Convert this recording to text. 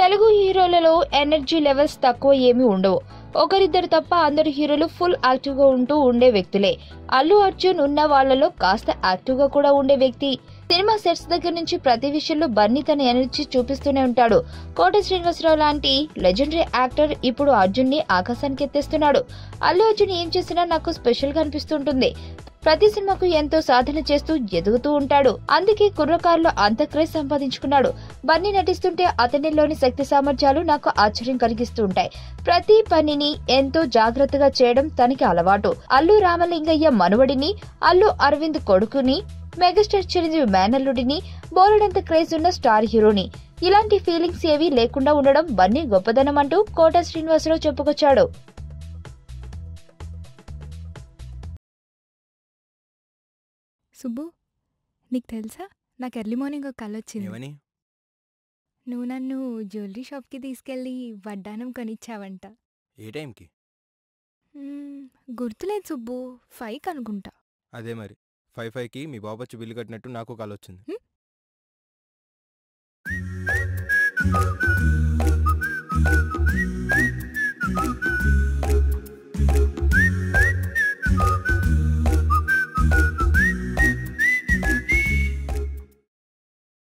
Telugu హీరోలలో energy levels తక్కువ ఏమీ ఉండవు. ఒకరిద్దరు తప్ప అందరు హీరోలు ఫుల్ యాక్టివ్ గా ఉండే వ్యక్తులే. అల్లు అర్జున్ ఉన్న వాళ్లలో కాస్త యాక్టివ్ గా కూడా ఉండే వ్యక్తి. సినిమా సెట్స్ దగ్గర నుంచి ప్రతి విషయంలో బన్నీ తన ఎనర్జీ చూపిస్తూనే ఉంటాడు. కోట శ్రీనివాసరావు లాంటి లెజెండరీ యాక్టర్ ఇప్పుడు అర్జున్ ని ఆకాశానికి ఎత్తేస్తున్నాడు. అల్లు అర్జున్ ఏం చేసినా నాకు స్పెషల్ గా అనిపిస్తుంటుంది. ప్రతి సినిమాకు ఎంతో సాధన చేస్తూ ఎదుగుతూ ఉంటాడు. అందుకే కుర్రకారులో అంత క్రేజ్ సంపాదించుకున్నాడు. బన్నీ నటిస్తుంటే అతనిలోని శక్తి సామర్థ్యాలు నాకు ఆశ్చర్యం కలిగిస్తూ ఉంటాయి. ప్రతి పనిని ఎంతో జాగ్రత్తగా చేయడం తనకి అలవాటు. అల్లు రామలింగయ్య మనువడిని, అల్లు అరవింద్ కొడుకుని, మెగాస్టార్ చిరంజీవి మేనల్లుడిని, బోలెడంత క్రేజ్ ఉన్న స్టార్ హీరోని. ఇలాంటి ఫీలింగ్స్ ఏవీ లేకుండా ఉండడం బన్నీ గొప్పదనం అంటూ కోట శ్రీనివాసరావు చెప్పుకొచ్చాడు. సుబ్బు, నీకు తెలుసా, నాకు ఎర్లీ మార్నింగ్ ఒక కల వచ్చింది. నువ్వు నన్ను జ్యువెలరీ షాప్కి తీసుకెళ్ళి వడ్డానం కొనిచ్చావంట. ఏ టైంకి? గుర్తులేదు సుబ్బు, 5 అనుకుంటా. అదే మరి 5కి మీ బాబు వచ్చి బిల్లు కట్టినట్టు నాకు కాల్ వచ్చింది.